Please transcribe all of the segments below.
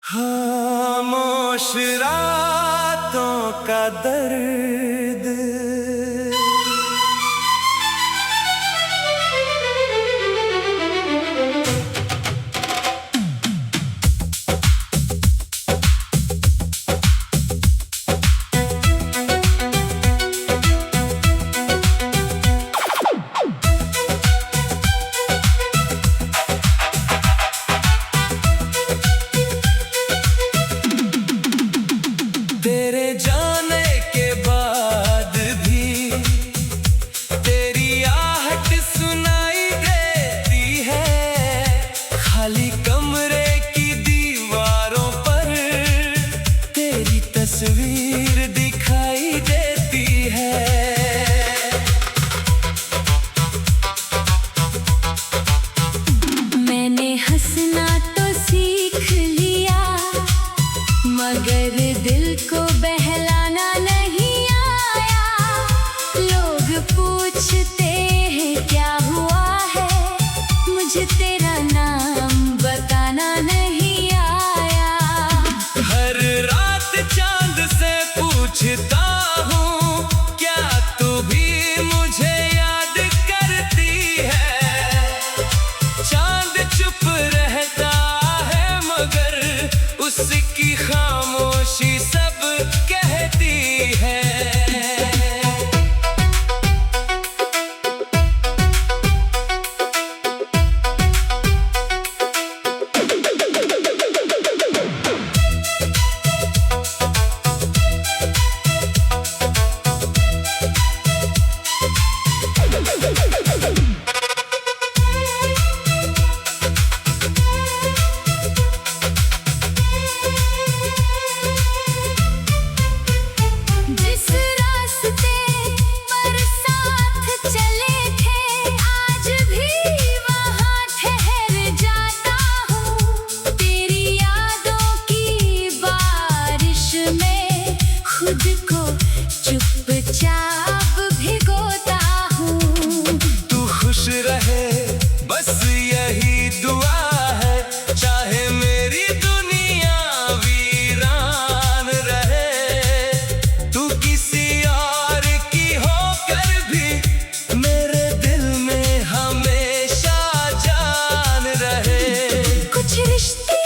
खामोश रातों का दर्द तेरे जाने के बाद भी तेरी आहट सुनाई देती है। खाली कमरे की दीवारों पर तेरी तस्वीर दिखाई देती है। मैंने हंसना तो सीख लिया, मगर दिल को बहलाना नहीं आया। लोग पूछते हैं क्या हुआ है, मुझे तेरा नाम बताना नहीं आया। हर रात चांद से पूछता हूँ, क्या तू भी मुझे याद करती है। चांद चुप रहता है मगर उसकी खामोशी सब कहती है। जिस रास्ते पर साथ चले थे, आज भी वहाँ ठहर जाता हूँ। तेरी यादों की बारिश में खुद को चुपचाप भिगोता हूँ। तू खुश रहे बस यही दुआ है, चाहे मेरी दुनिया वीरान रहे। तू किसी और की होकर भी मेरे दिल में हमेशा जान रहे। कुछ रिश्ते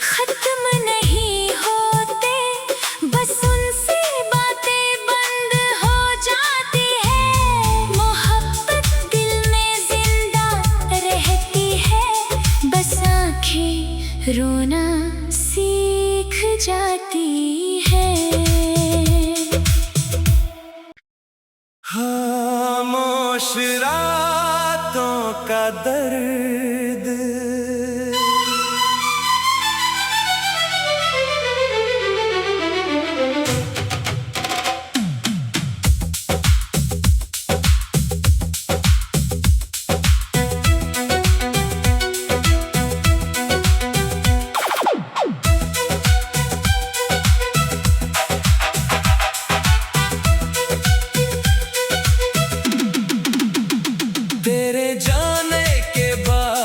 खत्म नहीं होते, बस उनसे बातें बंद हो जाती है। मोहब्बत दिल में जिंदा रहती है, बस आंखें रोना सीख जाती है। खामोश रातों का दर्द तेरे जाने के बाद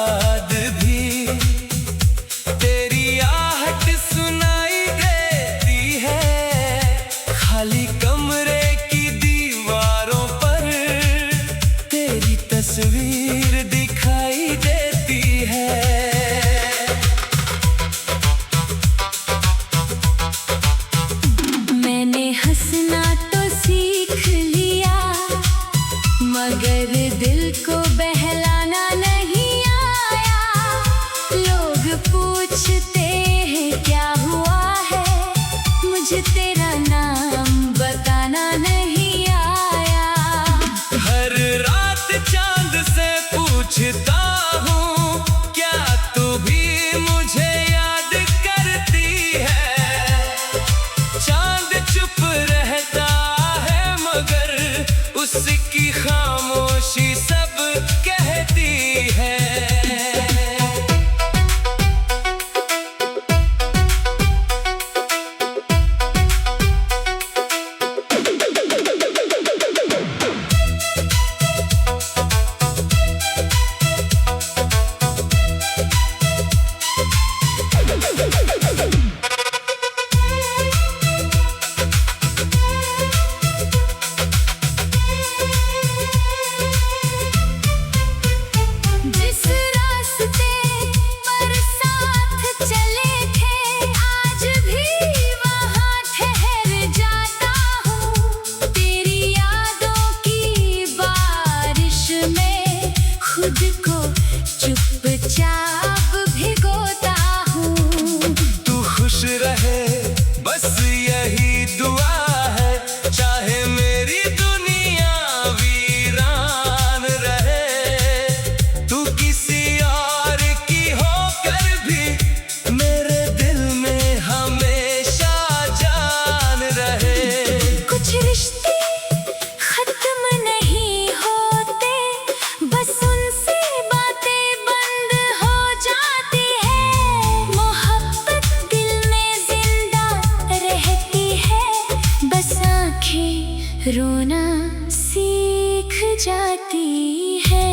बस यही दुआ है, चाहे मेरी दुनिया वीरान रहे, तू किसी और की होकर भी मेरे दिल में हमेशा जान रहे। कुछ रिश्ते खत्म नहीं होते, बस उनसे बातें बंद हो जाती है। मोहब्बत दिल में जिंदा रहती है, बस आंखें रोना सीख जाती है।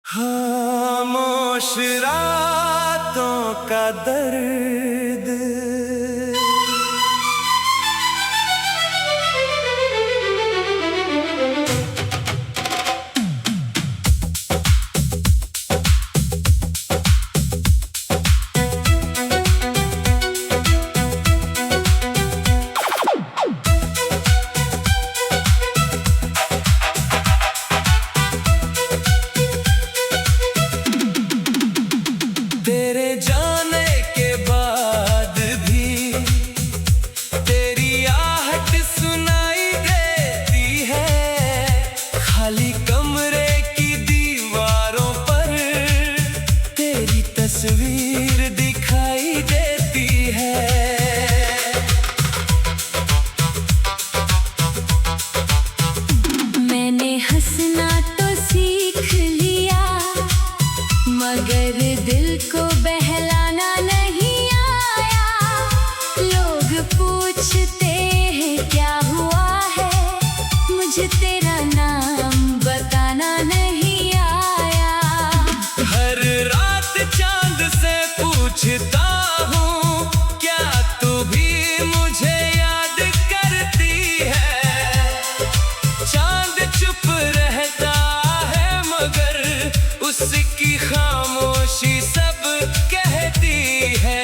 खामोश रातों का दर्द, तेरे जाने के बाद भी तेरी आहट सुनाई देती है। खाली कमरे की दीवारों पर तेरी तस्वीर दिखाई देती है। मैंने हंसना तो सीख लिया, मगर दिल को बहलाना नहीं आया। लोग पूछते हैं क्या हुआ है, मुझे तेरा नाम बताना नहीं आया। हर रात चांद से पूछता हूँ, क्या तू भी मुझे याद करती है? चांद चुप रहता है, मगर उसकी खामोशी सब कहती है।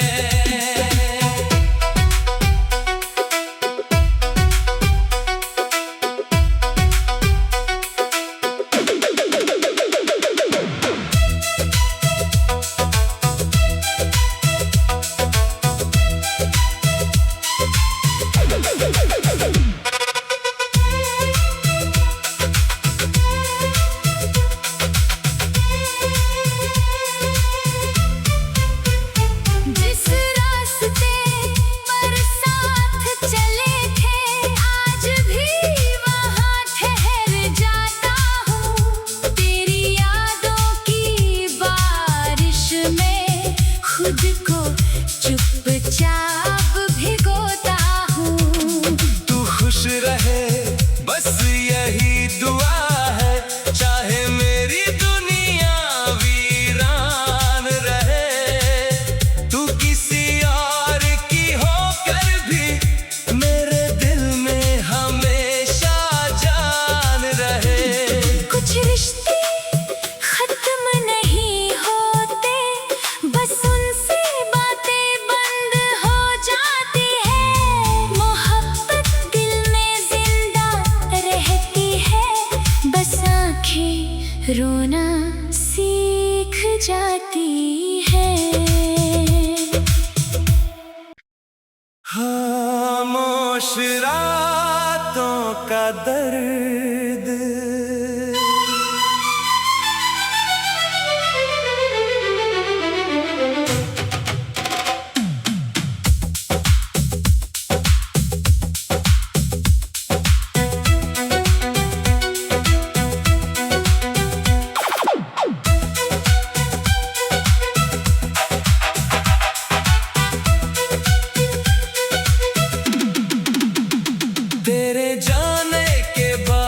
जिस रास्ते पर साथ चले थे, आज भी वहाँ ठहर जाता हूँ। तेरी यादों की बारिश में खुद को चुपचाप भिगोता हूँ। तू खुश रहे, बस यही दुआ है, चाहे मेरी दुनिया वीरान रहे, तू किसी और की होकर भी मेरे दिल में हमेशा जान रहे। कुछ रिश्ते खत्म नहीं होते, बस उनसे बातें बंद हो जाती है। मोहब्बत दिल में जिंदा रहती है, बस आंखें रोना सीख जाती है। खामोश रातों का दर्द, तेरे जाने के बाद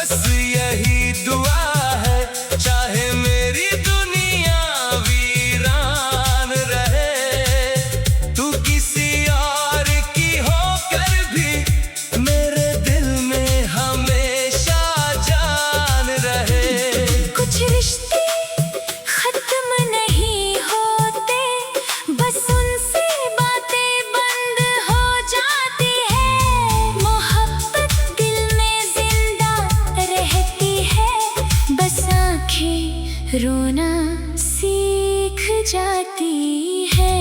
बस यही दुआ है, चाहे मेरी दुनिया वीरान रहे, तू किसी और की होकर भी मेरे दिल में हमेशा जान रहे। कुछ रिश्ते खत्म नहीं होते, बस उनसे बातें बंद हो जाती है। मोहब्बत दिल में जिंदा रहती है, बस आंखें रोना सीख जाती है।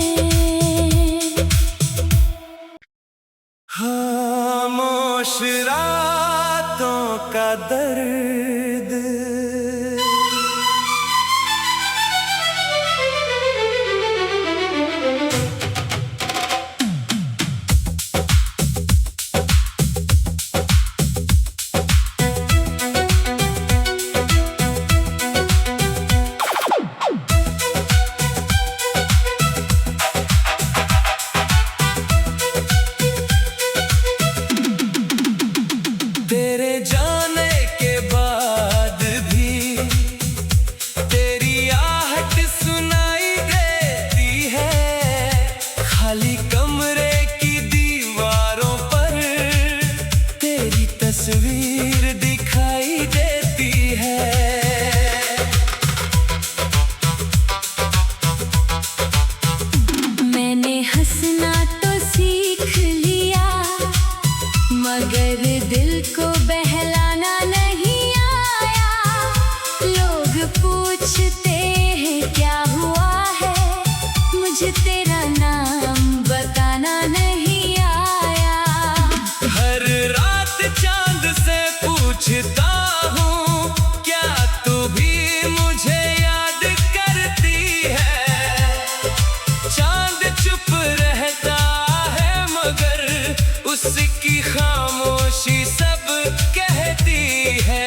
खामोश रातों का दर्द, तेरे जाने के बाद भी तेरी आहट सुनाई देती है। खाली कमरे की दीवारों पर तेरी तस्वीर दिखाई देती है। मैंने हंसना तो सीख लिया, मगर दिल को बहलाना नहीं आया। लोग पूछते हैं क्या हुआ है, मुझे तेरा नाम बताना नहीं आया। हर रात चांद से पूछता हूँ, क्या तू भी मुझे याद करती है। चांद चुप रहता है मगर उसकी खामोशी सब कहती है।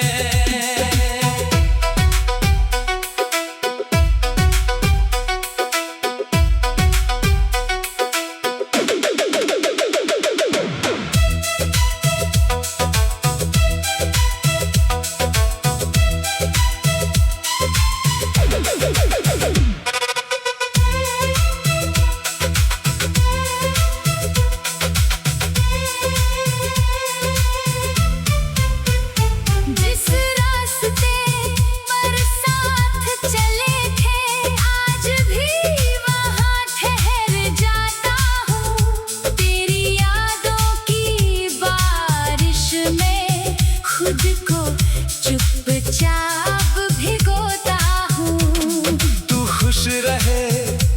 जिस रास्ते पर साथ चले थे, आज भी वहाँ ठहर जाता हूँ। तेरी यादों की बारिश में खुद को चुपचाप भिगोता हूँ। तू खुश रहे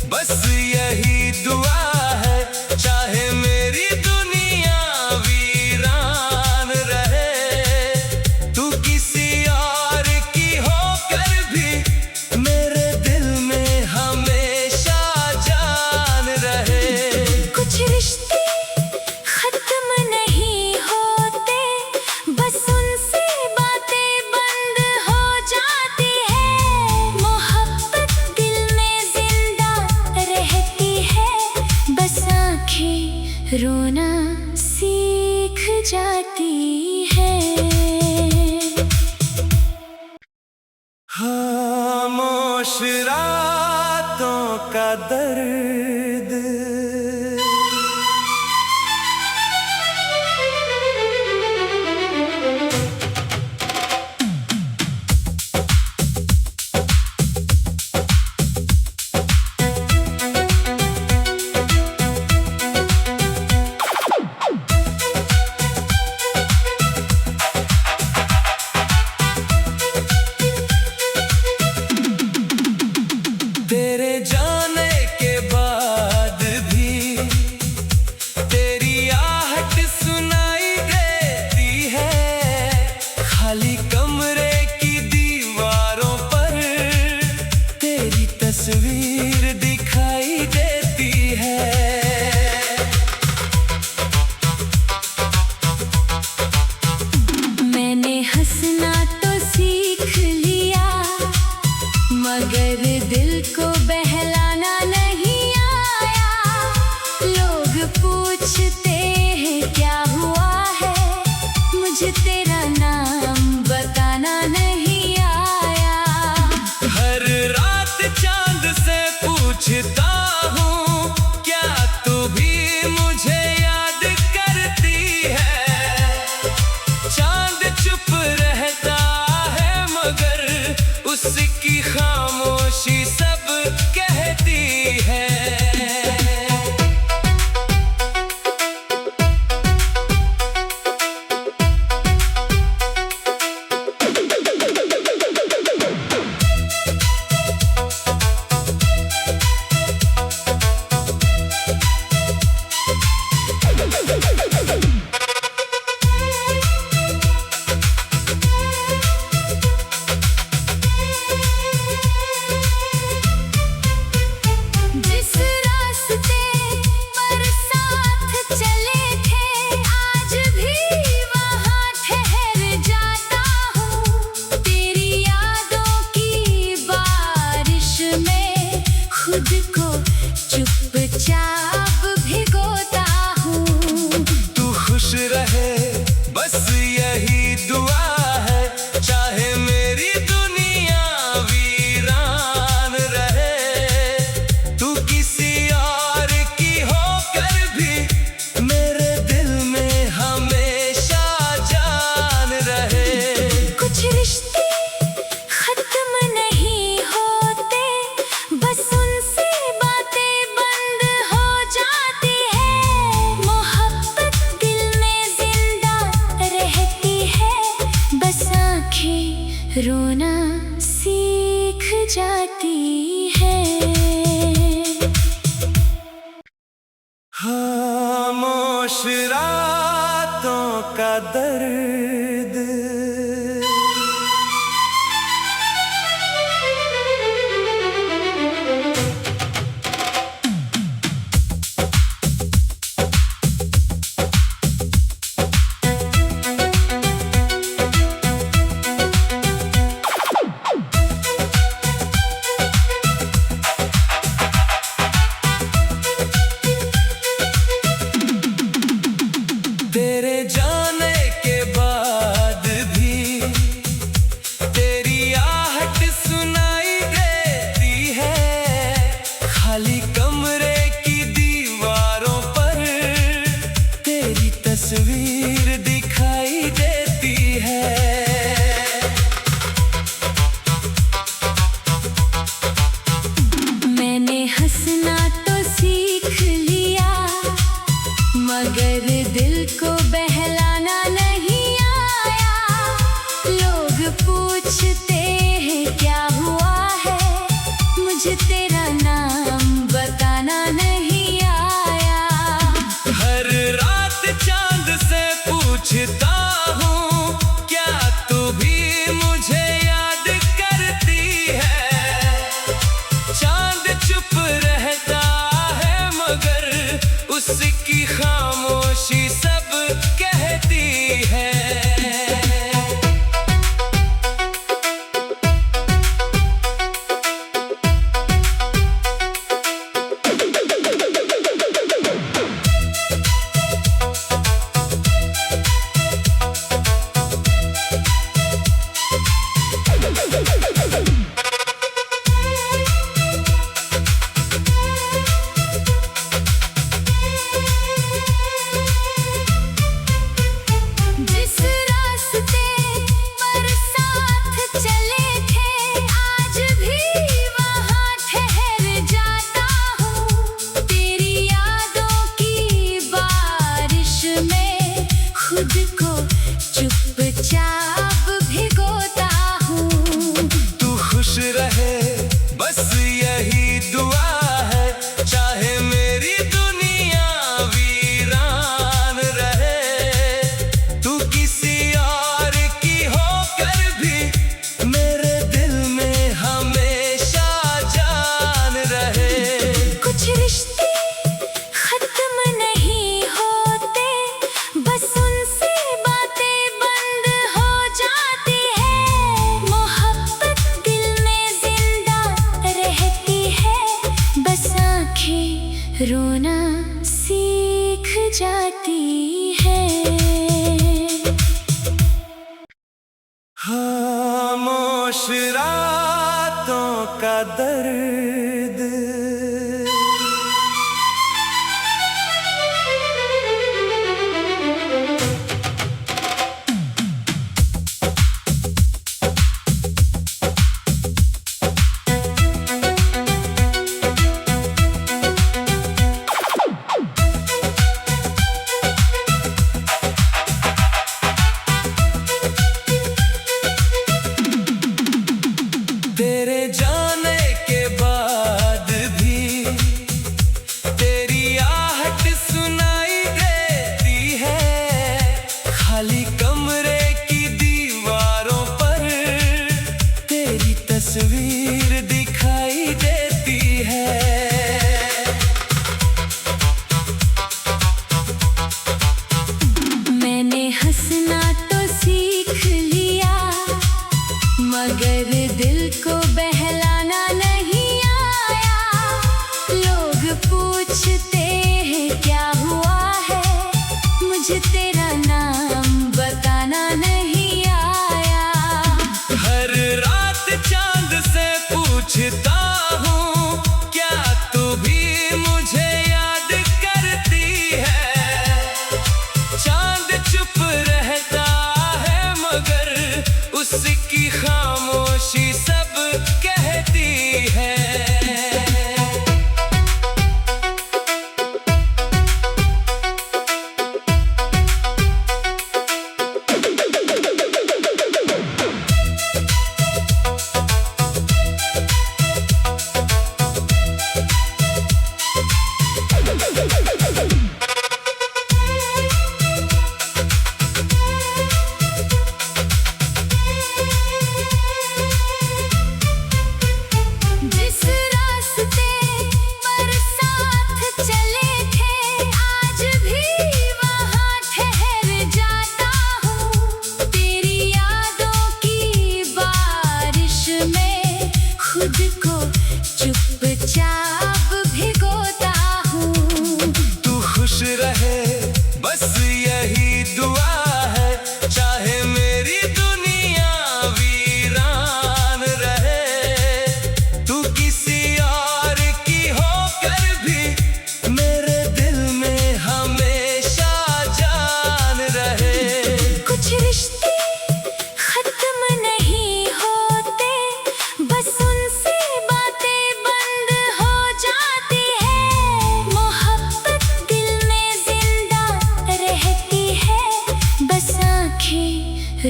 बस यही दुआ है, चाहे मेरी दुनिया वीरान रहे, तू किसी और की होकर भी मेरे दिल में हमेशा जान रहे। कुछ रिश्ते खत्म नहीं होते, बस उनसे बातें बंद हो जाती है। मोहब्बत दिल में जिंदा रहती है, बस आंखें रोना सीख जाती है। खामोश रातों का दर्द, तेरे जाने के बाद भी तेरी आहट सुनाई देती है। खाली कमरे की दीवारों पर तेरी तस्वीर दिखाई देती है। मैंने हंसना तो सीख लिया, मगर दिल को बहलाना नहीं आया। लोग पूछते हैं क्या हुआ है, मुझे तेरा नाम बता उसकी खामोशी सब कहती है। जिस रास्ते पर साथ चले थे आज भी वहाँ ठहर जाता हूँ। तेरी यादों की बारिश में खुद को चुपचाप भिगोता हूँ। तू खुश रहे बस यही दुआ है, चाहे मेरी दुनिया वीरान रहे। तू किसी और की होकर भी मेरे दिल में हमेशा जान रहे। कुछ रिश्ते खत्म नहीं होते, बस उनसे बातें बंद हो जाती है। मोहब्बत दिल में जिंदा रहती है, बस आंखें रोना सीख जाती है। खामोश रातों का दर्द, तेरे जाने के बाद भी तेरी आहट सुनाई देती है। खाली कमरे की दीवारों पर तेरी तस्वीर दिखाई देती है। मैंने हंसना तो सीख लिया, मगर दिल को बहलाना नहीं आया। लोग पूछते हैं क्या हुआ है, मुझे तेरा नाम बताना नहीं आया। हर रात चांद से पूछता हूँ, क्या तू भी मुझे याद करती है। चांद चुप रहता है मगर उसकी खामोशी सब कहती है। जिस रास्ते पर साथ चले थे आज भी वहाँ ठहर जाता हूँ। तेरी यादों की बारिश में खुद को चुपचाप भिगोता हूँ। तू खुश रहे बस यही दुआ है, चाहे मेरी दुनिया वीरान रहे। तू किसी और की होकर भी मेरे दिल में हमेशा जान रहे। कुछ रिश्ते खत्म नहीं होते, बस उनसे बातें बंद हो जाती है। मोहब्बत दिल में जिंदा रहती है, बस आंखें रोना सीख जाती है। खामोश रातों का दर्द, मगर दिल को बहलाना नहीं आया। लोग पूछते हैं क्या हुआ है, मुझे तेरा नाम बताना नहीं आया। हर रात चांद से पूछता हूँ क्या तू भी मुझे याद करती है। चांद चुप रहता है मगर उसकी खामोशी सब कहती है। जिस रास्ते पर साथ चले थे आज भी वहाँ ठहर जाता हूँ। तेरी यादों की बारिश में खुद को चुपचाप भिगोता हूँ। तू खुश रहे बस यही दुआ है, चाहे मेरी दुनिया वीरान रहे। तू किसी और की होकर भी मेरे दिल में हमेशा जान रहे। कुछ रिश्ते खत्म नहीं होते, बस उनसे बातें बंद हो जाती है। मोहब्बत दिल में जिंदा रहती है, बस आंखें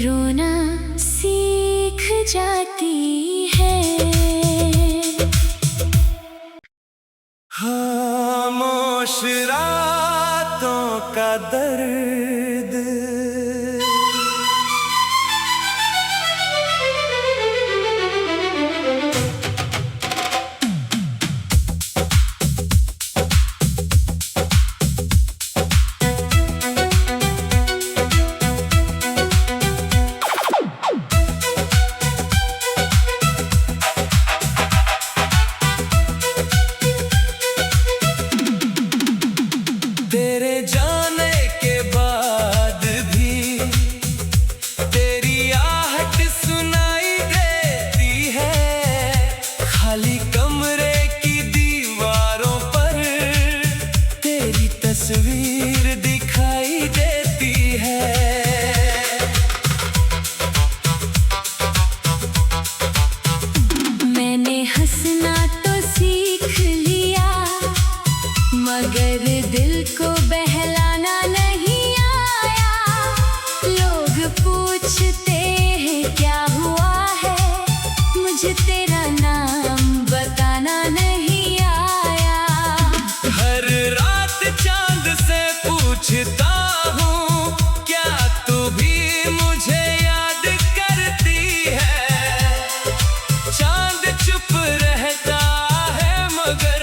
रोना सीख जाती है। खामोश रातों का दर्द, तेरे जाने के बाद भी तेरी आहट सुनाई देती है। खाली कमरे की दीवारों पर तेरी तस्वीर दिखाई देती है। मैंने हंसना तो सीख लिया मगर दिल को बहलाना नहीं आया। लोग पूछते हैं क्या हुआ है, मुझे तेरा नाम बताना नहीं आया। हर रात चांद से पूछता हूँ क्या तू भी मुझे याद करती है। चांद चुप रहता है मगर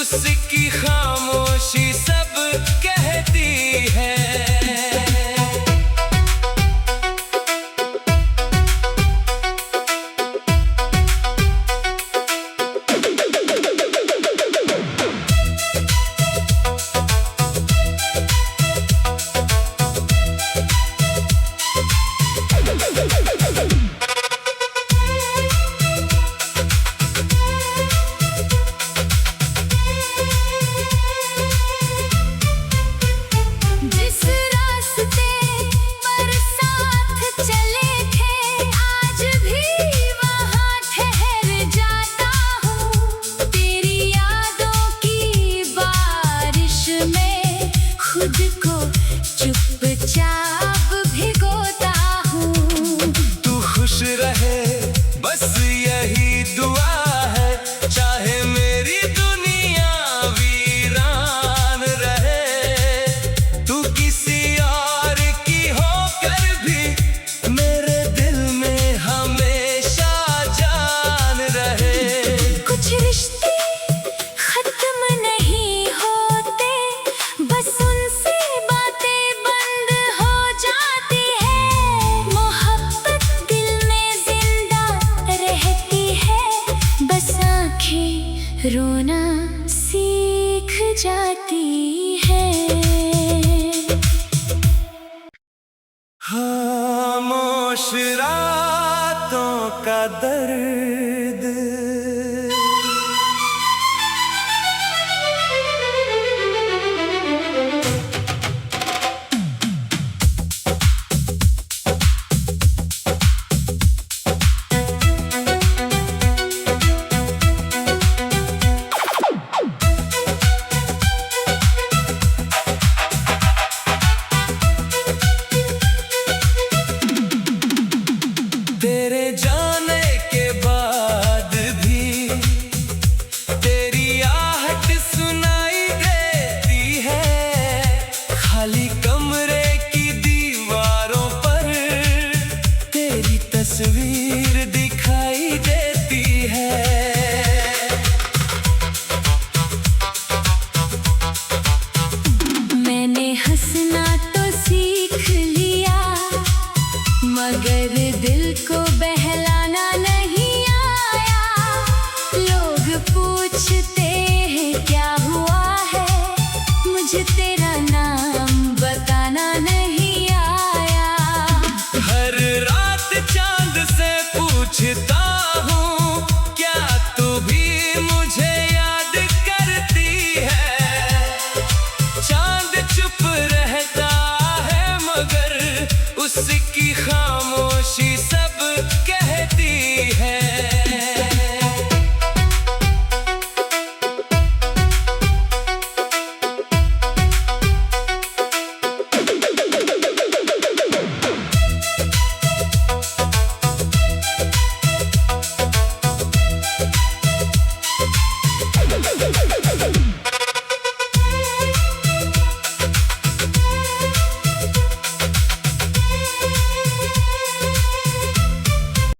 उसकी खामोशी सब कहती है। जिस रास्ते पर साथ चले थे आज भी वहाँ ठहर जाता हूँ। तेरी यादों की बारिश में खुद को चुपचाप भिगोता हूँ। तू खुश रहे बस यही दुआ है, चाहे मेरी दुनिया वीरान रहे। तू किसी और की होकर भी मेरे दिल में हमेशा जान रहे। कुछ रिश्ते खत्म नहीं होते, बस उनसे बातें बंद हो जाती है। मोहब्बत दिल में जिंदा रोना सीख जाती है। खामोश रातों का दर्द तेरे